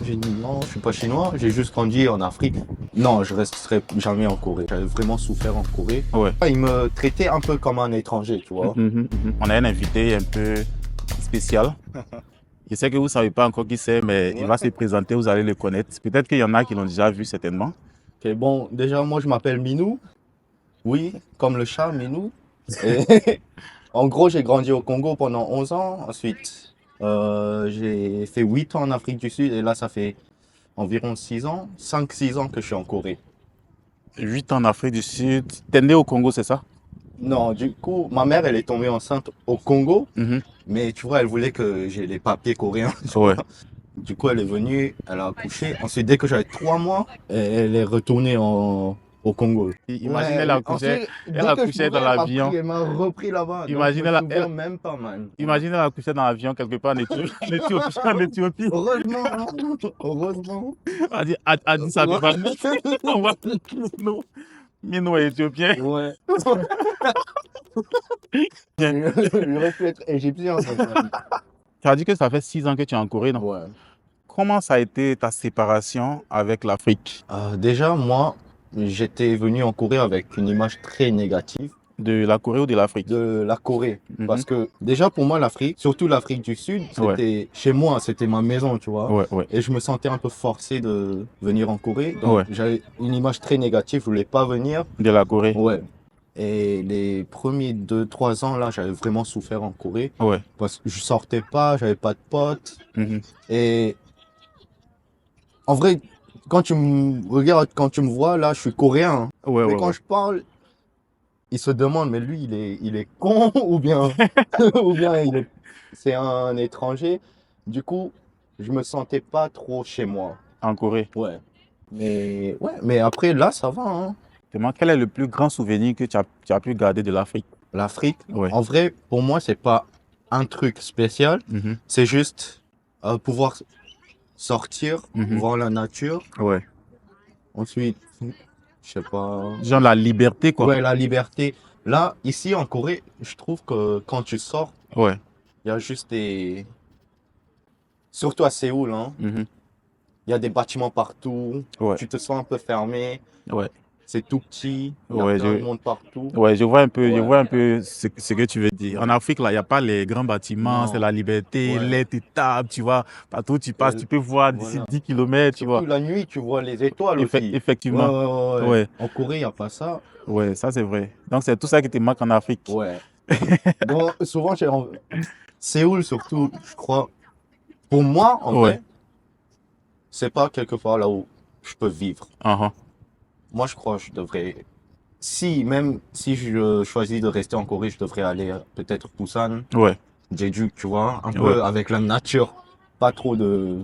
J'ai dit non, je suis pas chinois, j'ai juste grandi en Afrique. Non, je resterai jamais en Corée. J'avais vraiment souffert en Corée. Ouais. Ils me traitaient un peu comme un étranger, tu vois. On a un invité un peu spécial. Je sais que vous ne savez pas encore qui c'est, mais il va se présenter, vous allez le connaître. Peut-être qu'il y en a qui l'ont déjà vu, certainement. Ok, bon, déjà, moi, je m'appelle Minou. Oui, comme le chat, Minou. Et en gros, j'ai grandi au Congo pendant 11 ans. Ensuite, j'ai fait 8 ans en Afrique du Sud. Et là, ça fait environ 6 ans, 5-6 ans que je suis en Corée. 8 ans en Afrique du Sud. T'es né au Congo, c'est ça? Non, du coup, ma mère, elle est tombée enceinte au Congo. Mhm. Mais tu vois, elle voulait que j'ai les papiers coréens. Tu Ouais. vois. Du coup, elle est venue, elle a accouché. Ensuite, dès que j'avais 3 mois, elle est retournée au Congo. Imagine, Ouais, ensuite, elle dès que je accouchait dans pouvais, l'avion. elle m'a repris là-bas. Donc, je Imagine, me souviens même pas, man. Ouais. imagine, elle accouchait dans l'avion quelque part en Éthiopie. En Éthiopie, en Éthiopie. Heureusement, hein. Heureusement. Addis Abeba. On va nous, nous, éthiopiens. Ouais. Bien. J'aurais pu être égyptien, ça. Tu as dit que ça fait 6 ans que tu es en Corée, non? Ouais. Comment ça a été ta séparation avec l'Afrique? Déjà, moi, j'étais venu en Corée avec une image très négative De la Corée ou de l'Afrique? de la Corée. Mhm. Parce que déjà pour moi l'Afrique, surtout l'Afrique du Sud, c'était chez moi, c'était ma maison, tu vois. Ouais, ouais, Et je me sentais un peu forcé de venir en Corée. Donc ouais. j'avais une image très négative, je voulais pas venir. De la Corée? Ouais. Et les premiers 2-3 ans là, j'avais vraiment souffert en Corée. Ouais. Parce que je sortais pas, j'avais pas de potes. Mhm. Et en vrai, quand tu me regardes, quand tu me vois là, je suis coréen, hein. Ouais, Mais ouais, quand ouais. je parle, ils se demandent, mais lui, il est con ou bien, ou bien c'est un étranger. Du coup, je me sentais pas trop chez moi. En Corée. Ouais. Mais après, là, ça va, hein. Dis-moi, quel est le plus grand souvenir que tu as pu garder de l'Afrique? L'Afrique, Ouais. en vrai, pour moi, c'est pas un truc spécial. Mhm. C'est juste pouvoir sortir, Mhm. voir la nature. Ouais. Ensuite, je sais pas. Genre la liberté, quoi. Ouais, la liberté. Là, ici en Corée, je trouve que quand tu sors, Ouais. il y a juste des. Surtout à Séoul, hein. Mhm. Il y a des bâtiments partout. Ouais. Tu te sens un peu fermé. Ouais. C'est tout petit. Il y a Ouais, plein de monde partout. ouais, je vois un peu, je Ouais. vois un peu ce que tu veux dire. En Afrique, là, il n'y a pas les grands bâtiments, c'est Non. la liberté, Ouais. l'air t'étable, tu vois. Partout où tu passes, Euh, tu peux voir d'ici voilà. 10 kilomètres, tu vois. Surtout la nuit, tu vois les étoiles aussi. Ouais, Effectivement. ouais, ouais, ouais. Ouais, En Corée, il n'y a pas ça. ouais, ça c'est vrai. Donc c'est tout ça qui te manque en Afrique. Ouais. Donc, souvent, Séoul, surtout, je crois. Pour moi, en Ouais. vrai, c'est pas quelque part là où je peux vivre. Uh-huh. Moi, je crois que je devrais. Même si je choisis de rester en Corée, je devrais aller peut-être Busan, Ouais, Jeju, tu vois, un ouais, peu avec la nature. Pas trop de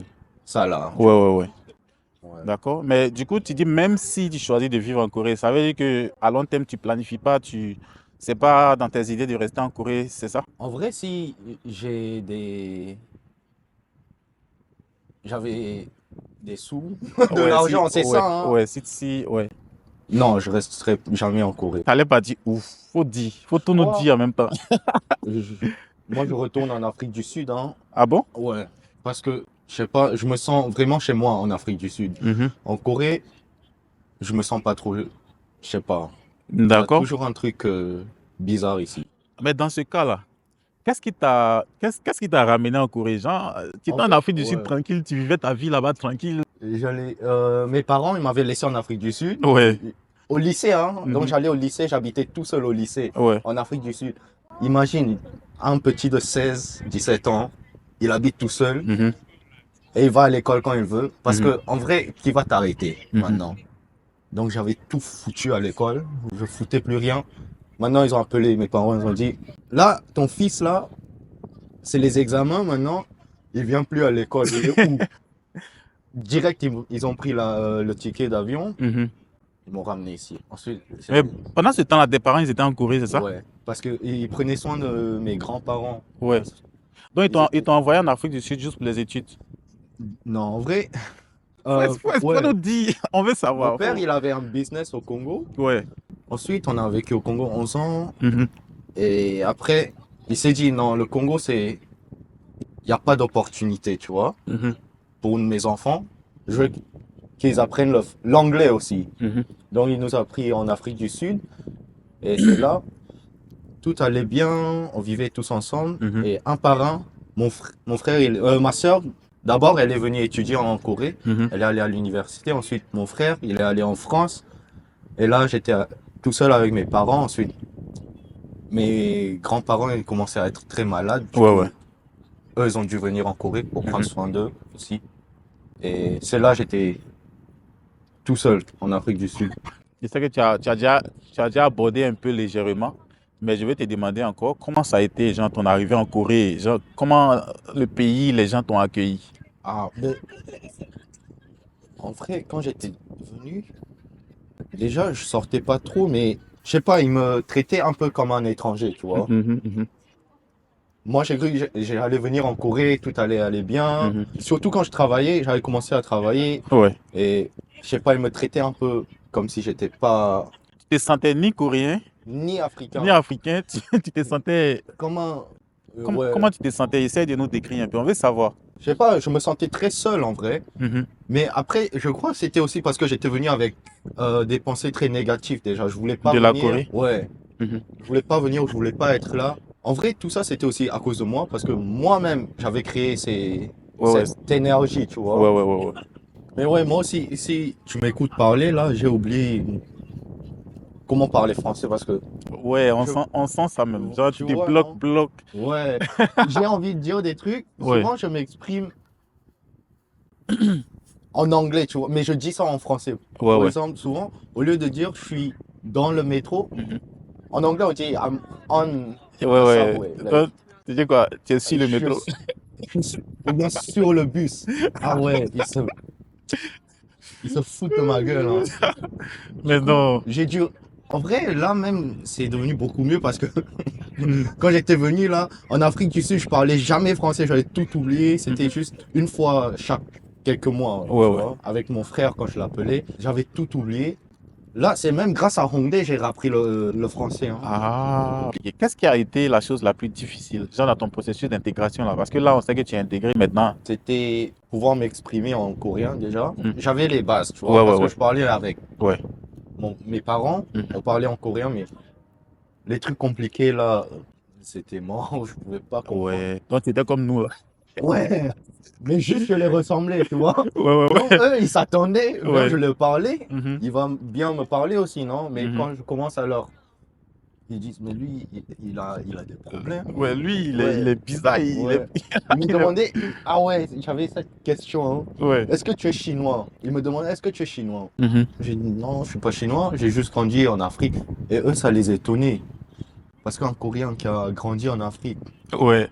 ça là, ouais, tu vois. ouais, ouais. Ouais. D'accord. Mais du coup, tu dis même si tu choisis de vivre en Corée, ça veut dire que à long terme, tu planifies pas, c'est pas dans tes idées de rester en Corée, c'est ça? En vrai, si j'avais des sous, de Ouais, si, l'argent, c'est ouais, ça, hein. ouais, si, ouais. Non, je resterai jamais en Corée. T'allais pas dire ouf, faut dire, faut tout nous Moi, dire en même temps. je, moi, je retourne en Afrique du Sud, hein. Ah bon? Ouais. Parce que, je sais pas, je me sens vraiment chez moi en Afrique du Sud. Mhm. En Corée, je me sens pas trop, je sais pas. Il y a D'accord. toujours un truc bizarre ici. Mais dans ce cas-là, qu'est-ce qui t'a ramené en Corée? Genre, tu En étais en fait, Afrique du Sud ouais. tranquille, tu vivais ta vie là-bas tranquille. Mes parents, ils m'avaient laissé en Afrique du Sud. Ouais. Au lycée, hein. Donc Mhm. j'allais au lycée, j'habitais tout seul au lycée, Ouais. en Afrique du Sud. Imagine, un petit de 16-17 ans, il habite tout seul Mhm. et il va à l'école quand il veut. Parce Mhm. que, en vrai, qui va t'arrêter Mhm. maintenant? Donc j'avais tout foutu à l'école. Je foutais plus rien. Maintenant, ils ont appelé mes parents, ils ont dit, là, ton fils, là, c'est les examens maintenant. Il vient plus à l'école. Il est où? Direct, ils ont pris le ticket d'avion. Mhm. Ils m'ont ramené ici. Ensuite, Mais pendant ce temps-là, tes parents, ils étaient en Corée, c'est ça? ouais. Parce qu'ils prenaient soin de mes grands-parents. Ouais. Donc, Ils ils étaient. t'ont envoyé en Afrique du Sud juste pour les études. Non, en vrai, Faut ouais. nous dire, on veut Mon savoir. père, il avait un business au Congo. Ouais. Ensuite, on a vécu au Congo 11 ans. Mhm. Et après, il s'est dit, non, le Congo, il n'y a pas d'opportunité, tu vois. Mhm. pour mes enfants, je veux qu'ils apprennent l'anglais aussi. Mhm. Donc, il nous a pris en Afrique du Sud. Et c'est là, tout allait bien, on vivait tous ensemble. Mhm. Et un par un, mon frère, ma soeur, d'abord, elle est venue étudier en Corée. Mhm. Elle est allée à l'université. Ensuite, mon frère, il est allé en France. Et là, j'étais tout seul avec mes parents. Ensuite, mes grands-parents, ils commençaient à être très malades. Du Ouais, coup, ouais. eux, ils ont dû venir en Corée pour prendre Mhm. soin d'eux aussi. Et c'est là, j'étais tout seul en Afrique du Sud. Je sais que tu as déjà abordé un peu légèrement, mais je vais te demander encore comment ça a été, genre, ton arrivée en Corée, genre, comment le pays, les gens t'ont accueilli. Ah, mais en vrai, quand j'étais venu, déjà, je sortais pas trop, mais je sais pas, ils me traitaient un peu comme un étranger, tu vois. Mhm. Mhm. Moi, j'ai cru que j'allais venir en Corée, tout allait aller bien. Mhm. Surtout quand je travaillais, j'avais commencé à travailler Ouais. et je sais pas, ils me traitaient un peu comme si j'étais pas Tu te sentais ni coréen, ni ni africain. africain, tu te sentais... Comment, ouais, Comment tu te sentais? Essaye de nous décrire un peu, on veut savoir. je sais pas, je me sentais très seul en vrai. Mhm. Mais après, je crois que c'était aussi parce que j'étais venu avec des pensées très négatives déjà. Je voulais pas De la venir. Corée. Ouais. Mhm. Je voulais pas venir, je voulais pas être là. En vrai, tout ça, c'était aussi à cause de moi, parce que moi-même, j'avais créé Ouais, ouais. cette énergie, tu Ouais, vois. ouais, ouais, ouais. Mais ouais, moi aussi, ici, tu m'écoutes parler, là, j'ai oublié comment parler français, parce que, Ouais, je- on sent ça même. Genre, tu tu te vois, bloques, non? bloques. Ouais, j'ai envie de dire des trucs. Ouais. Souvent, je m'exprime en anglais, tu vois, mais je dis ça en français. Ouais, Par ouais. exemple, souvent, au lieu de dire je suis dans le métro, Mhm. en anglais, on dit I'm on Ouais, the ouais. subway. Toi, Like, tu dis quoi? Tu es sur le je métro. suis ou bien sur le bus. Ah ouais, ils se foutent de ma gueule, hein. Du Mais coup, non. j'ai dû. En vrai, là même, c'est devenu beaucoup mieux parce que Mhm. quand j'étais venu là, en Afrique du Sud, je parlais jamais français, j'avais tout oublié. C'était Mhm. juste une fois chaque quelques mois, Ouais, tu ouais. vois, avec mon frère quand je l'appelais. J'avais tout oublié. Là, c'est même grâce à Hongdae, j'ai appris le français, hein. Ah, ok. Qu'est-ce qui a été la chose la plus difficile, genre dans ton processus d'intégration là? Parce que là, on sait que tu es intégré maintenant. C'était pouvoir m'exprimer en coréen déjà. Mhm. J'avais les bases, tu vois, Ouais, ouais, parce que ouais. je parlais avec Ouais. mes parents, Mhm. on parlait en coréen, mais les trucs compliqués là, c'était mort, je pouvais pas comprendre. Ouais. Donc, c'était comme nous là. Ouais, mais juste je les ressemblais, tu vois. Ouais, ouais, Donc eux, ils s'attendaient, ouais. bien je Ouais. leur parlais, Mhm. il va bien me parler aussi, non? Mais Mhm. quand je commence à leur... Ils disent, mais lui, il a des problèmes. Ouais, lui, il Ouais, est bizarre. ouais. Ils me Il est- demandaient, ah ouais, j'avais cette question, hein. Ouais. Est-ce que tu es chinois? Ils me demandaient, est-ce que tu es chinois? Mhm. J'ai dit, non, je suis pas chinois, j'ai juste grandi en Afrique. Et eux, ça les étonnait. Parce qu'un Coréen qui a grandi en Afrique, Ouais.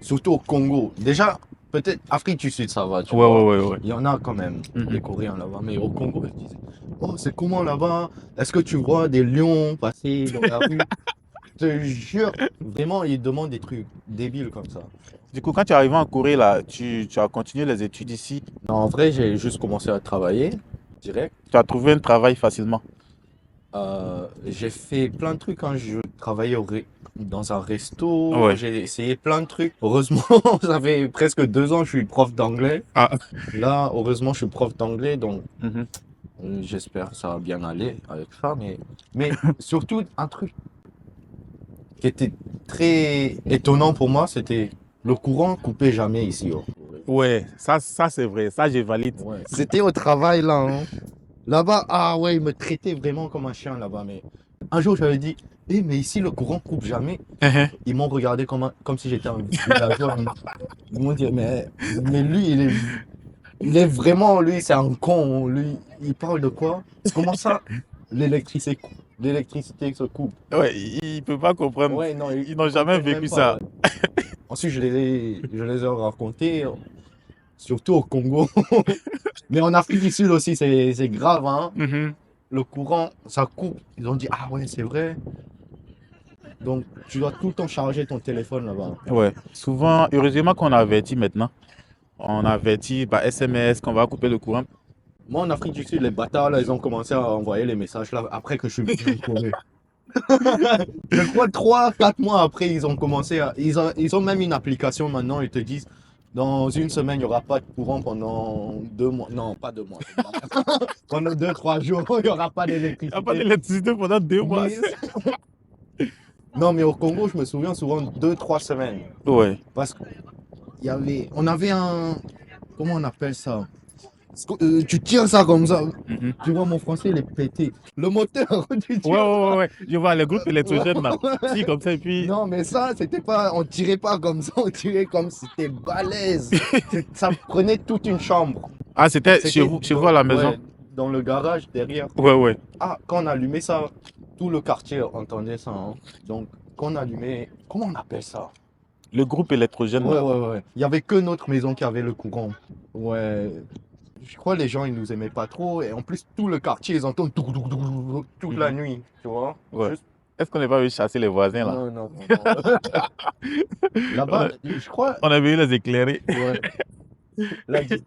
surtout au Congo, déjà, peut-être Afrique du Sud, ça va, tu Ouais, ouais, vois. ouais, ouais. Il y en a quand même, Mhm. des Coréens là-bas. Mais au Congo, ils disaient, oh, c'est comment là-bas? Est-ce que tu vois des lions passer dans la rue? Je te jure, vraiment, ils demandent des trucs débiles comme ça. Du coup, quand tu es arrivé en Corée là, tu as continué les études ici. Non, en vrai, j'ai juste commencé à travailler direct. Tu as trouvé un travail facilement. J'ai fait plein de trucs quand je travaillais dans un resto. Ouais. J'ai essayé plein de trucs. Heureusement, ça fait presque 2 ans que je suis prof d'anglais. Ah. Là, heureusement, je suis prof d'anglais, donc Mhm. j'espère que ça va bien aller avec ça. Mais surtout, un truc qui était très étonnant pour moi, c'était le courant coupé jamais ici, oh. Ouais, ça c'est vrai. Ça, je valide. Ouais. C'était au travail là, hein. Là-bas, ah ouais, ils me traitaient vraiment comme un chien là-bas. Mais un jour, j'avais dit, eh, mais ici, le courant coupe jamais. Mhm. Ils m'ont regardé comme si j'étais un villageois. Ils m'ont dit, mais lui, il est vraiment, lui, c'est un con. Lui, il parle de quoi? Comment ça, l'électricité se coupe? Ouais, il peut pas comprendre. Ouais, non, Ils n'ont ils jamais comprennent vécu même pas. ça. Ouais. Ensuite, je les ai racontés, surtout au Congo. Mais en Afrique du Sud aussi, c'est grave, hein. Mhm. Le courant, ça coupe. Ils ont dit, ah ouais, c'est vrai. Donc, tu dois tout le temps charger ton téléphone là-bas. Ouais. Souvent, heureusement qu'on a averti maintenant. On a averti par SMS qu'on va couper le courant. Moi, en Afrique du Sud, les bâtards, là, ils ont commencé à envoyer les messages là après que je suis venu en Corée. Je crois 3, 4 mois après, ils ont commencé à. Ils ont même une application maintenant, ils te disent Dans une semaine, il n'y aura pas de courant pendant 2 mois. Non, pas 2 mois. Pendant 2, 3 jours, il n'y aura pas Il n'y a pas d'électricité. d'électricité pendant 2 mois. Mais... Non, mais au Congo, je me souviens souvent 2, 3 semaines. Ouais. Parce on avait un, comment on appelle ça? Tu tiens ça comme ça. Mhm. Tu vois, mon français, il est pété. Le moteur, tu Ouais, tires ouais, ça. ouais. Je vois les groupes électrogènes là. Si, comme ça, et puis. Non, mais ça, c'était pas, on tirait pas comme ça, on tirait comme si c'était balèze. Ça prenait toute une chambre. Ah, c'était chez C'était vous à la maison? ouais, dans le garage derrière. Ouais, ouais. Ah, quand on allumait ça, tout le quartier entendait ça, hein. Donc, quand on allumait, comment on appelle ça? Le groupe électrogène Ouais, là. ouais, ouais. Il y avait que notre maison qui avait le courant. Ouais. Je crois que les gens, ils nous aimaient pas trop. Et en plus, tout le quartier, ils entendent toute la nuit, tu vois. Ouais. Juste- Est-ce qu'on n'est pas venu chasser les voisins là? Non, non, non. Là-bas, je crois, On est venu les éclairer. ouais. Là, Tu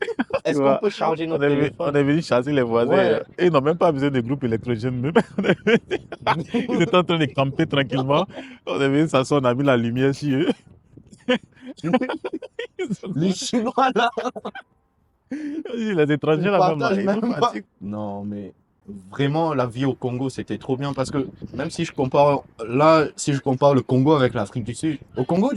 est-ce qu'on vois, peut charger on notre est, on téléphone? est venu chasser les voisins. Ouais. Et ils n'ont même pas besoin de groupe électrogène. Même. Ils étaient en train de camper tranquillement. On est venu s'asseoir, on a mis la lumière sur eux. Les Chinois, là, Les étrangers ils là même là, partagent ils même sont pas. fatigués. Non, mais vraiment, la vie au Congo, c'était trop bien parce que même si je compare, là, si je compare le Congo avec l'Afrique du Sud, au Congo,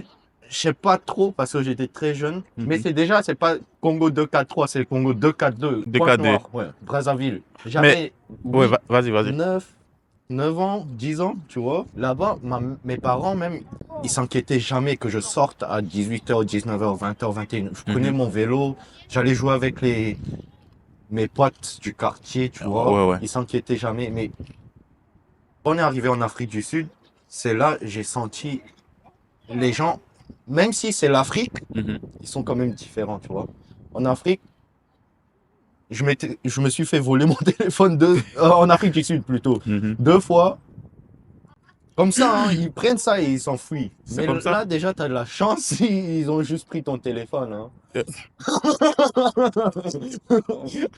je sais pas trop parce que j'étais très jeune, mais c'est pas Congo 2-4-3, c'est le Congo 2-4-2. 2-4-2. Pointe-Noire, ouais, Brazzaville. J'avais Ouais, vas-y, vas-y. 9 ans, 10 ans, tu vois. Là-bas, mes parents même, ils s'inquiétaient jamais que je sorte à 18h, 19h, 20h, 21h. Je prenais mon vélo, j'allais jouer avec mes potes du quartier, tu vois. Ouais, ouais. Ils s'inquiétaient jamais. Mais quand on est arrivé en Afrique du Sud, c'est là que j'ai senti les gens, même si c'est l'Afrique, Mhm. ils sont quand même différents, tu vois. En Afrique, je me suis fait voler mon téléphone en Afrique du Sud plutôt. Mhm. 2 fois. Comme ça, hein, ils prennent ça et ils s'enfuient. C'est Mais comme ça? là, déjà, tu as de la chance, ils ont juste pris ton téléphone, hein.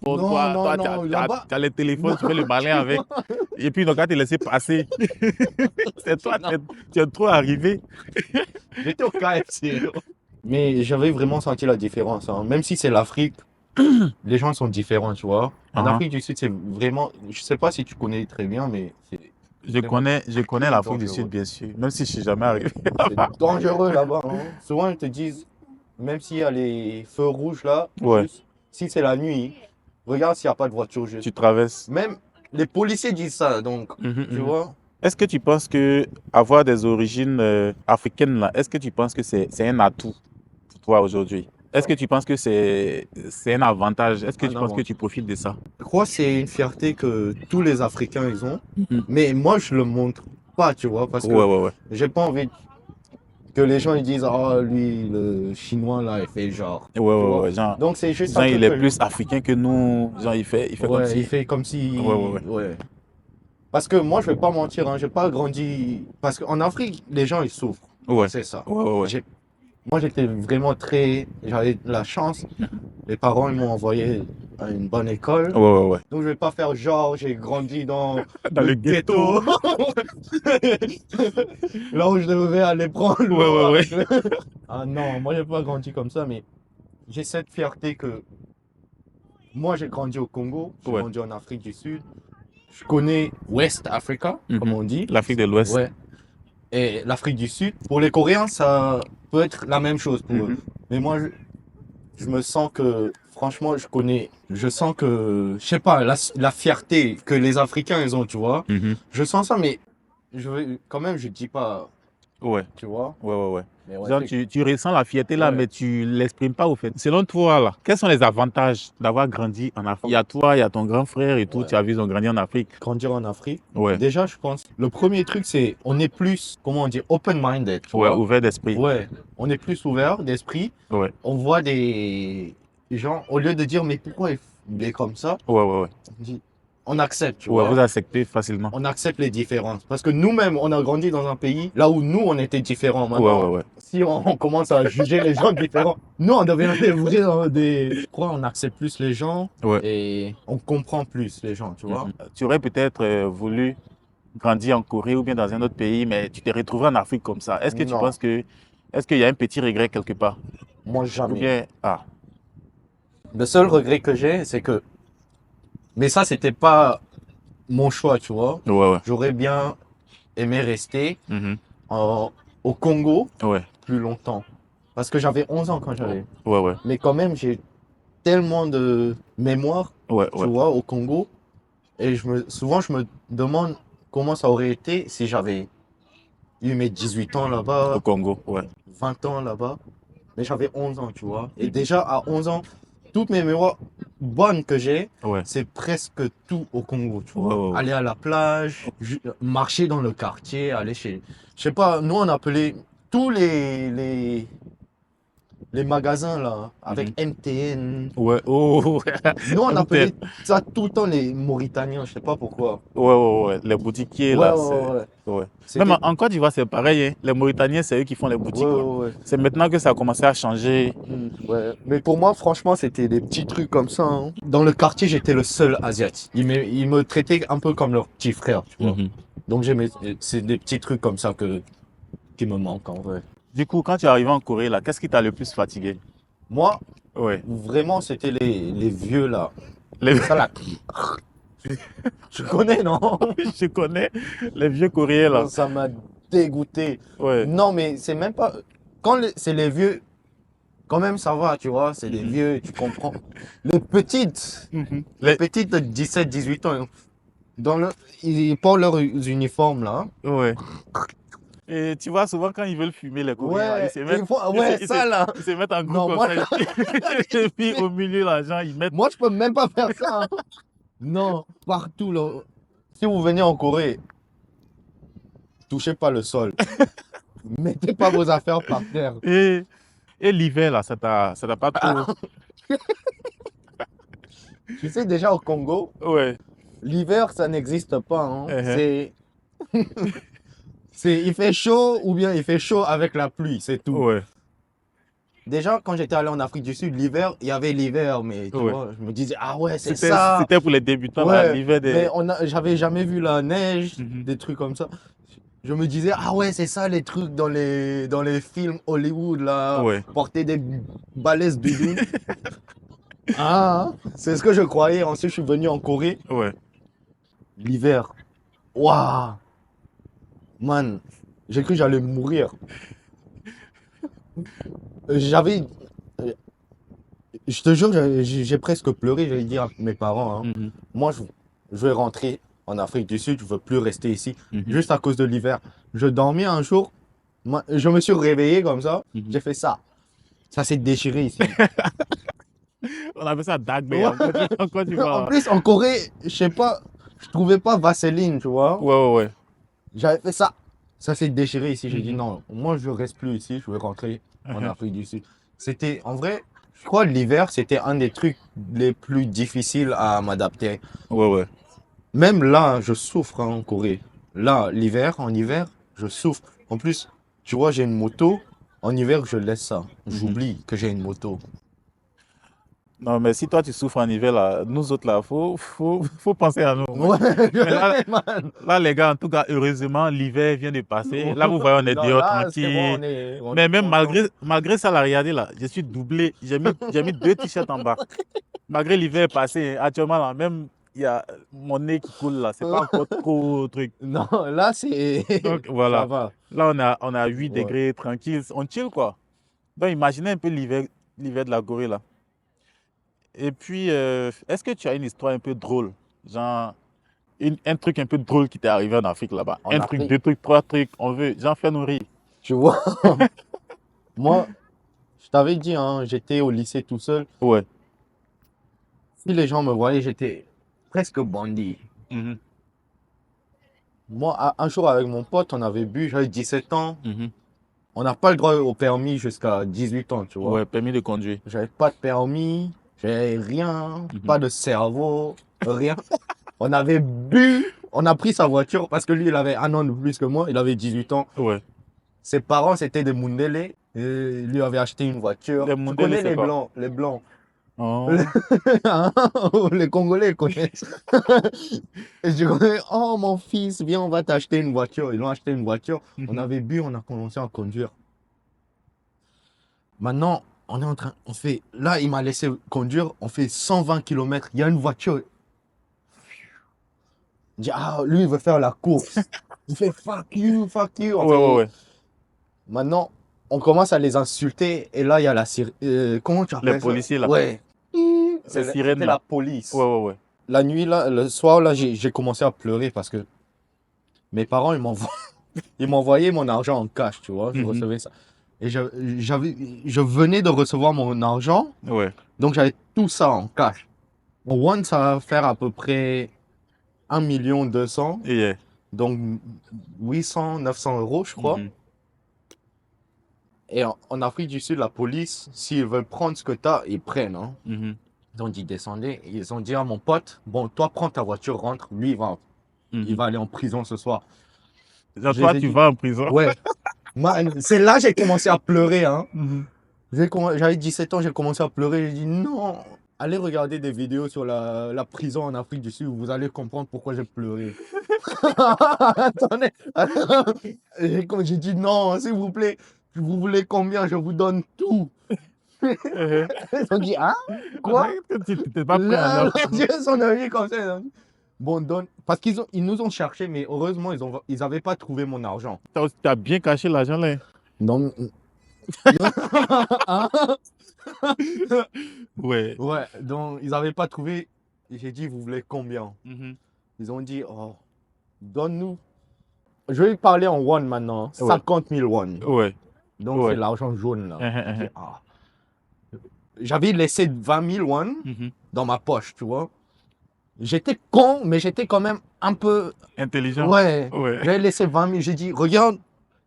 Bon, Non, toi, non, toi, non, là-bas, tu as le téléphone, tu fais le malin avec. Et puis, donc, quand tu laissé passer, c'est toi, tu es trop arrivé. j'étais au KFC. Mais j'avais vraiment senti la différence, hein. Même si c'est l'Afrique, les gens sont différents, tu vois. En Uh-huh. Afrique du Sud, c'est vraiment, je sais pas si tu connais très bien, mais c'est Je connais très l'Afrique du dangereux. Sud, bien sûr, même si je suis jamais arrivé. C'est dangereux là-bas, hein. Souvent, ils te disent, même s'il y a les feux rouges là, Ouais. juste, si c'est la nuit, regarde s'il n'y a pas de voiture juste. Tu traverses. Même les policiers disent ça, donc, Mhm, tu mhm. vois. Est-ce que tu penses que avoir des origines africaines là, est-ce que tu penses que c'est un atout pour toi aujourd'hui? Est-ce que tu penses que c'est un avantage? Est-ce que Un tu penses que avantage. tu profites de ça? Je crois que c'est une fierté que tous les Africains ils ont, Mhm. mais moi je le montre pas, tu vois, parce que Ouais, ouais, ouais. j'ai pas envie que les gens ils disent oh lui le chinois là il fait genre, Ouais, tu ouais, vois. ouais. Genre, Donc c'est juste genre, un truc il est que plus africain que nous. Genre, il fait comme ouais, si. il fait comme si Ouais, ouais, ouais. ouais. Parce que moi je vais pas mentir, hein, j'ai pas grandi parce qu'en Afrique les gens ils souffrent, Ouais, c'est ça. ouais, ouais, ouais. Moi j'étais vraiment j'avais de la chance. Les parents ils m'ont envoyé à une bonne école. Ouais, ouais, ouais. Donc je vais pas faire genre j'ai grandi dans Dans le ghetto. là où je devais aller prendre l'eau. Ouais, ouais, ouais. Ah non, moi j'ai pas grandi comme ça, mais j'ai cette fierté que moi j'ai grandi au Congo, j'ai Ouais. grandi en Afrique du Sud. Je connais West Africa, comme Mhm. on dit. L'Afrique de l'Ouest. Ouais. Et l'Afrique du Sud. Pour les Coréens, ça peut être la même chose pour eux. Mhm. Mais moi, je me sens que, franchement, je sens que, je sais pas, la fierté que les Africains, ils ont, tu vois. Mhm. Je sens ça, mais quand même, je dis pas, Ouais, tu vois. ouais, ouais, ouais. Mais ouais, Genre, tu ressens la fierté là, Ouais. mais tu l'exprimes pas au fait. Selon toi, là, quels sont les avantages d'avoir grandi en Afrique? Il y a toi, il y a ton grand frère et tout, Ouais. tu as vu, ils ont grandi en Afrique. Grandir en Afrique. Ouais, Déjà, je pense, le premier truc, c'est, on est plus, comment on dit, open-minded, tu ouais, vois. ouvert d'esprit. Ouais, on est plus ouvert d'esprit. Ouais, On voit des gens, au lieu de dire, mais pourquoi il est comme ça, ouais, ouais, ouais. on dit, on accepte, tu Ouais, vois. vous acceptez facilement. On accepte les différences. Parce que nous-mêmes, on a grandi dans un pays là où nous, on était différents. Ouais, Maintenant, ouais, ouais. si on commence à juger les gens différents, nous, on devient des vrais, Je crois qu'on accepte plus les gens Ouais. et on comprend plus les gens, tu vois. Mhm. Tu aurais peut-être voulu grandir en Corée ou bien dans un autre pays, mais tu t'es retrouvé en Afrique comme ça. Est-ce que tu Non. penses que, est-ce qu'il y a un petit regret quelque part? Moi, Ou jamais. bien, ah, Le seul regret que j'ai, c'est que... Mais ça, c'était pas mon choix, tu vois. ouais, ouais. J'aurais bien aimé rester Mhm. au Congo Ouais, plus longtemps. Parce que j'avais 11 ans quand oh, j'allais. ouais, ouais, Mais quand même, j'ai tellement de mémoire, ouais, tu ouais. vois, au Congo. Et souvent, je me demande comment ça aurait été si j'avais eu mes 18 ans Au là-bas, Congo, ouais. 20 ans là-bas. Mais j'avais 11 ans, tu vois. Et déjà, à 11 ans, toutes mes mémoires bonnes que j'ai, Ouais, c'est presque tout au Congo, tu ouais, vois. ouais, ouais. Aller à la plage, marcher dans le quartier, aller chez... Je sais pas, nous on appelait tous les magasins là, avec Mhm. MTN. Ouais, oh, Nous on MTN. appelait ça tout le temps les Mauritaniens, je sais pas pourquoi. Ouais, ouais, ouais. Les boutiquiers, Ouais, là, ouais, c'est. ouais, ouais. Ouais. Même C'était... en Côte d'Ivoire, c'est pareil, hein. Les Mauritaniens, c'est eux qui font les Ouais, boutiques, là. ouais, ouais. C'est maintenant que ça a commencé à changer. Ouais. Mais pour moi, franchement, c'était des petits trucs comme ça, hein. Dans le quartier, j'étais le seul asiatique. Ils me traitaient un peu comme leur petit frère, tu vois. Mhm. Donc c'est des petits trucs comme ça qui me manquent en vrai. Du coup, quand tu es arrivé en Corée, là, qu'est-ce qui t'a le plus fatigué? Moi, Ouais. vraiment, c'était les vieux là. Les- Ça là, tu connais, non? Je connais les vieux Coréens, Non, là. ça m'a dégoûté. Ouais. Non, mais c'est même pas. C'est les vieux, quand même, ça va, tu vois. C'est des Mhm. vieux, tu comprends. Les petites, Mhm. les petites de 17, 18 ans, dans le, ils portent leurs uniformes là. Ouais. Et tu vois, souvent, quand ils veulent fumer, les Coréens, là, Ouais, ouais, ça là. ils se mettent en groupe Non, comme moi, ça. Et puis, au milieu, là, genre, ils mettent. moi, je peux même pas faire ça, hein. Non, partout là. Si vous venez en Corée, touchez pas le sol. Mettez pas vos affaires par terre. Et, et l'hiver, là, ça t'a pas trop. Ah, tu sais, déjà au Congo, Ouais. l'hiver, ça n'existe pas, hein. Uh-huh. Il fait chaud ou bien il fait chaud avec la pluie, c'est tout. Ouais. Déjà, quand j'étais allé en Afrique du Sud, l'hiver, il y avait l'hiver, mais tu Ouais. vois, je me disais, ah ouais, c'est ça. C'était pour les débutants, là, Ouais, l'hiver mais des. j'avais jamais vu la neige, Mhm. des trucs comme ça. Je me disais, ah ouais, c'est ça les trucs dans les films Hollywood, là, Ouais. porter des balaises doudoune. Ah, c'est ce que je croyais. Ensuite, je suis venu en Corée, Ouais. l'hiver. Waouh, man, j'ai cru que j'allais mourir. J'avais, euh, je te jure, j'ai presque pleuré. J'allais dire à mes parents, hein, Mhm. moi, je vais rentrer en Afrique du Sud, je veux plus rester ici, Mhm. juste à cause de l'hiver. Je dormais un jour, je me suis réveillé comme ça, Mhm. j'ai fait ça. Ça s'est déchiré ici. On appelle ça Dagbe Ouais. en Côte En d'Ivoire. plus, en Corée, je sais pas, je trouvais pas Vaseline, tu vois. Ouais, ouais, ouais. J'avais fait ça. Ça s'est déchiré ici. J'ai dit Mhm. non, moi je reste plus ici, je vais rentrer en Uh-huh. Afrique du Sud. C'était, en vrai, je crois l'hiver, c'était un des trucs les plus difficiles à m'adapter. Ouais, ouais. Même là, je souffre, hein, en Corée. Là, en hiver, je souffre. En plus, tu vois, j'ai une moto. En hiver, je laisse ça. Mhm. J'oublie que j'ai une moto. Non, mais si toi tu souffres en hiver, là, nous autres, là, faut penser à nous. Ouais, Mais là, je sais, man. là, les gars, en tout cas, heureusement, l'hiver vient de passer. Là, vous voyez, on est Non, dehors là, c'est bon, tranquille. on Mais est même content. malgré ça, là, regardez, là, je suis doublé. J'ai mis deux t-shirts en bas. Malgré l'hiver passé, hein, actuellement, là, même, il y a mon nez qui coule, là. C'est pas encore trop truc. Non, là, c'est. Donc, Ça voilà. va. Là, on a 8 Ouais. degrés, tranquille. On chill, quoi. Donc, imaginez un peu l'hiver de la Corée, là. Et puis, est-ce que tu as une histoire un peu drôle? Genre, un truc un peu drôle qui t'est arrivé en Afrique là-bas. En Un truc, Afrique, deux trucs, trois trucs. On veut, genre, fais-nous rire. tu vois, moi, je t'avais dit, hein, j'étais au lycée tout seul. Ouais. Si les gens me voyaient, j'étais presque bandit. Mhm, Moi, un jour avec mon pote, on avait bu, j'avais 17 ans. mhm. On n'a pas le droit au permis jusqu'à 18 ans, tu vois. Ouais, permis de conduire. J'avais pas de permis, j'avais rien, Mhm. pas de cerveau, rien. On avait bu, on a pris sa voiture parce que lui, il avait un an de plus que moi, il avait 18 ans. Ouais. Ses parents, c'était des Mundele, et il lui avait acheté une voiture. Les Tu mondiaux, connais c'est les quoi? blancs, les blancs. Oh. Les Congolais connaissent. Et je connais, oh mon fils, viens, on va t'acheter une voiture. Ils l'ont acheté une voiture. On Mhm, avait bu, on a commencé à conduire. Maintenant, on est en train, on fait, là, il m'a laissé conduire, on fait 120 km. Il y a une voiture. Il dit, ah, lui, il veut faire la course. Il fait fuck you, fuck you. Ouais, ouais, ouais. Maintenant, on commence à les insulter et là, il y a la sirène. Comment tu Les appelles ça? policiers, là. Ouais. Ces sirènes, C'était là. la police. Ouais, ouais, ouais. La nuit, là, le soir, là, j'ai commencé à pleurer parce que mes parents, ils m'envoyaient mon argent en cash, tu vois. Je Mhm. recevais ça. Et je venais de recevoir mon argent, Ouais. donc j'avais tout ça en cash. Mon one, ça va faire à peu près 1 200 000, Yeah. donc 800, 900 euros, je crois. Mhm. Et en Afrique du Sud, la police, s'ils veulent prendre ce que tu as, ils prennent. Hein. Mhm. Ils ont dit descendez. Et ils ont dit à mon pote, bon, toi, prends ta voiture, rentre. Lui, il Mhm. va aller en prison ce soir. Genre, Je toi, les ai tu dit- vas en prison. Ouais. C'est là que j'ai commencé à pleurer. Hein. Mhm. J'avais 17 ans, j'ai commencé à pleurer. J'ai dit non. Allez regarder des vidéos sur la prison en Afrique du Sud. Vous allez comprendre pourquoi j'ai pleuré. Attendez. J'ai dit non, s'il vous plaît. Vous voulez combien? Je vous donne tout. Mhm. Ils ont dit, hein? Quoi? Tu n'étais pas prêt à Là, aller en les prison. yeux sont devenus comme ça. Ils ont dit, bon, donne. Parce ils nous ont cherché, mais heureusement, ils n'avaient pas trouvé mon argent. T'as bien caché l'argent, là. Non. Hein? Ouais. Ouais, donc ils n'avaient pas trouvé. J'ai dit, vous voulez combien? Mhm. Ils ont dit, oh, donne-nous. Je vais parler en won maintenant. Ouais. 50 000 won. Ouais. Donc Ouais. c'est l'argent jaune là. Mhm, J'ai dit, mhm. ah. J'avais laissé 20 000 won Mhm. dans ma poche, tu vois. J'étais con, mais j'étais quand même un peu. Intelligent. Ouais. Ouais. J'avais laissé 20 000. J'ai dit, regarde,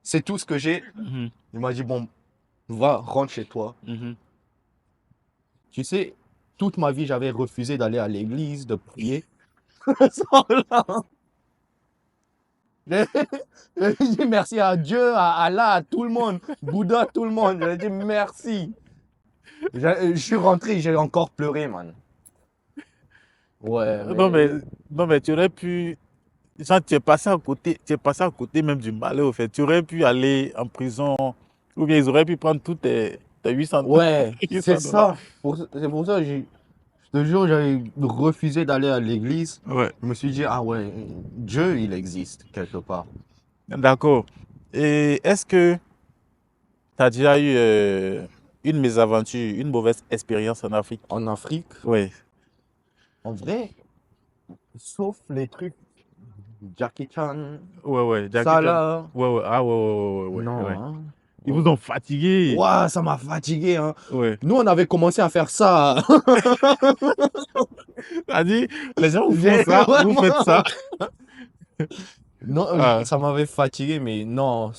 c'est tout ce que j'ai. Mhm. Il m'a dit, bon, va, rentre chez toi. Mhm. Tu sais, toute ma vie, j'avais refusé d'aller à l'église, de prier. Sans là. J'ai dit merci à Dieu, à Allah, à tout le monde, Bouddha, tout le monde. J'ai dit merci. Je suis rentré, j'ai encore pleuré, man. Ouais, Non, mais tu aurais pu. Genre, tu es passé à côté même du malheur, au fait. Tu aurais pu aller en prison, ou bien ils auraient pu prendre tous tes 800 ouais, 800 c'est dollars. ça. C'est pour ça que je te jure, j'avais refusé d'aller à l'église. Ouais, Je me suis dit, ah ouais, Dieu, il existe quelque part. d'accord. Et est-ce que tu as déjà eu une mésaventure, une mauvaise expérience en Afrique? En Afrique, Oui. en vrai, sauf les trucs Jackie Chan, Ouais, ouais. Jackie ça Chan. là, Ouais, ouais. Ah, ouais, ouais, ouais, ouais, non. ouais. Hein. Ils vous ont fatigué. Ouah, ça m'a fatigué. Hein. Ouais. Nous, on avait commencé à faire ça. T'as dit, les gens vous font J'ai ça, vous faites vraiment. ça. Non, Ah, ça m'avait fatigué, mais non.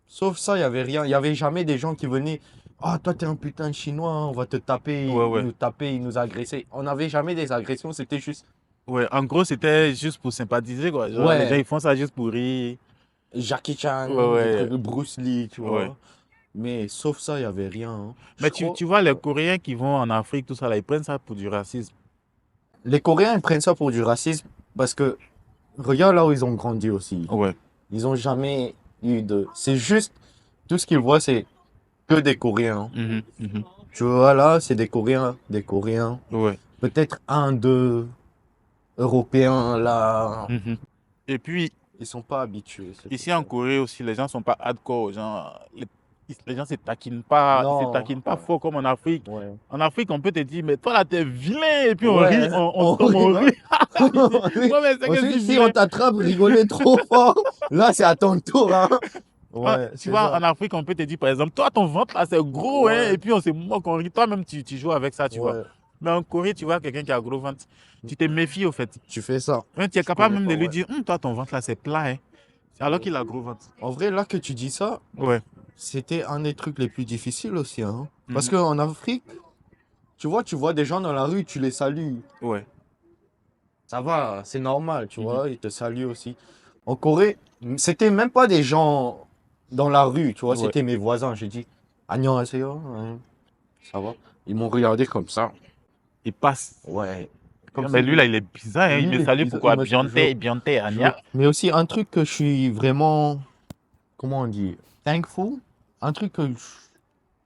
Sauf ça, il n'y avait rien. Il n'y avait jamais des gens qui venaient. Ah, toi, t'es un putain de Chinois, hein, on va te taper. ouais, ouais. Ils nous taper, ils nous agresser. On n'avait jamais des agressions, c'était juste Ouais, en gros, c'était juste pour sympathiser, quoi. Genre, les gens, ouais, ils font ça juste pour rire. Jackie Chan, Ouais, des ouais, trucs de Bruce Lee, tu ouais. vois. Mais sauf ça, il n'y avait rien. Hein. Je Mais crois. tu vois, les Coréens qui vont en Afrique, tout ça, là, ils prennent ça pour du racisme. Les Coréens, ils prennent ça pour du racisme parce que regarde là où ils ont grandi aussi. Ouais. Ils n'ont jamais eu de. C'est juste, tout ce qu'ils voient, c'est que des Coréens. Mhm, mhm. Tu vois là, c'est des Coréens, des Coréens. Ouais. Peut-être un, deux Européens là. Mhm. Et puis, Ils sont pas habitués. c'est ici tout en ça. Corée aussi, les gens sont pas hardcore. Genre, les gens se taquinent pas, ils se Non. taquinent pas fort comme en Afrique. Ouais. En Afrique, on peut te dire, mais toi là, t'es vilain. Et puis on Ouais, rit, on on tombe, on rit, rit. Ici, ouais, mais c'est que ensuite, c'est si vilain. on t'attrape, rigoler trop fort, là c'est à ton tour. Hein. Ah, Ouais, tu c'est vois, ça. en Afrique, on peut te dire, par exemple, toi, ton ventre là, c'est gros, hein. Ouais, Et puis on se moque, on rit. Toi-même, tu joues avec ça, tu vois. ouais. Mais en Corée, tu vois quelqu'un qui a gros ventre, tu te méfies au fait. Tu fais ça. Hein, tu es Je capable connais même pas, de lui ouais. dire, toi, ton ventre là, c'est plat, hein. Alors qu'il a gros ventre. En vrai, là que tu dis ça, Ouais. c'était un des trucs les plus difficiles aussi. Hein. Parce Mhm. qu'en Afrique, tu vois des gens dans la rue, tu les salues. Ouais. Ça va, c'est normal, tu Mhm. vois, ils te saluent aussi. En Corée, c'était même pas des gens dans la rue, tu vois, Ouais. c'était mes voisins. J'ai dit, 안녕하세요, hein, ça va. Ils m'ont regardé comme ça. Il passe. Ouais. Comme Mais si- lui là, il est bizarre, hein. Lui, Il me il est salue bizarre, pourquoi? il me- Bianté, Anya. Mais aussi un truc que je suis vraiment, comment on dit, thankful. Un truc que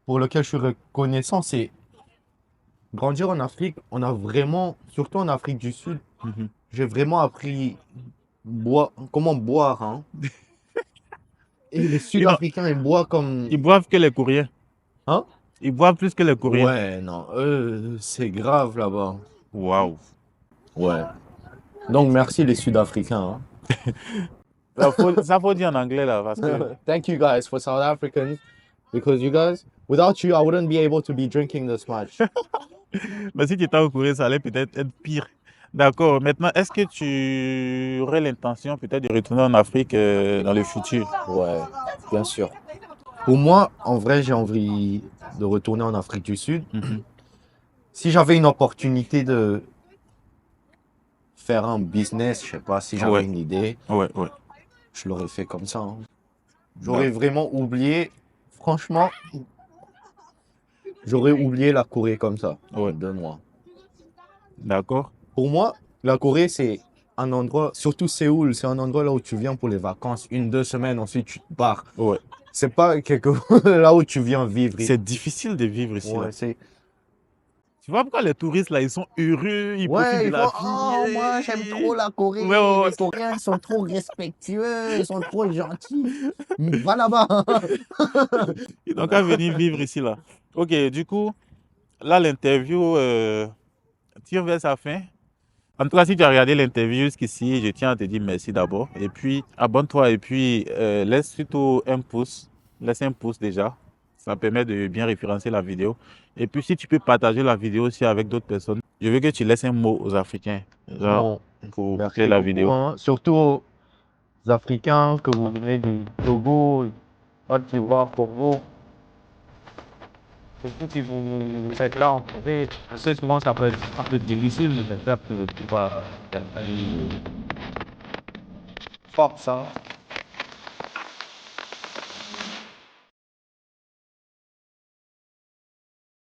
pour lequel je suis reconnaissant, c'est grandir en Afrique. On a vraiment, surtout en Afrique du Sud, Mhm. j'ai vraiment appris comment boire, hein. Et les Ils, n'ont- Sud-Africains, ils boivent comme... ils boivent que les Coréens. Hein? Ils boivent plus que les Coréens. Ouais, non, eux, c'est grave là-bas. Waouh. Ouais. Donc, merci les Sud-Africains, Ça faut dire en anglais là, parce que hein. Thank you guys for South Africans. Because you guys, without you, I wouldn't be able to be drinking this much. mais si tu étais au Corée, ça allait peut-être être pire. D'accord. Maintenant, est-ce que tu aurais l'intention peut-être de retourner en Afrique dans le futur? Ouais, bien sûr. Pour moi, en vrai, j'ai envie de retourner en Afrique du Sud. Mhm. Si j'avais une opportunité de faire un business, je sais pas, si j'avais Ouais. une idée, Ouais, ouais. je l'aurais fait comme ça, hein. J'aurais vraiment oublié, franchement, j'aurais oublié la Corée comme ça. Ouais. De moi. D'accord. Pour moi, la Corée, c'est un endroit, surtout Séoul, c'est un endroit là où tu viens pour les vacances, 1, 2 semaines, ensuite tu te pars. Ouais. C'est pas quelque là où tu viens vivre. C'est difficile de vivre ici. Là. Ouais, c'est... Tu vois pourquoi les touristes là, ils sont heureux, ils profitent Ouais, de ils la font, oh, vie. moi j'aime trop la Corée. Ouais, ouais, ouais. Les Coréens, ils sont trop respectueux, ils sont trop gentils. Va là-bas. Ils n'ont qu'à venir vivre ici là. Ok, du coup, là l'interview tire vers sa fin. En tout cas, si tu as regardé l'interview jusqu'ici, je tiens à te dire merci d'abord. Et puis, abonne-toi et puis laisse surtout un pouce. Laisse un pouce déjà. Ça permet de bien référencer la vidéo. Et puis, si tu peux partager la vidéo aussi avec d'autres personnes, je veux que tu laisses un mot aux Africains. Genre, Bon, pour merci faire la beaucoup, vidéo. hein. Surtout aux Africains que vous venez du Togo, Côte d'Ivoire, pour vous. Surtout si vous êtes là en Corée, je sais souvent ça peut être un peu difficile, mais j'espère que tu vas force, hein.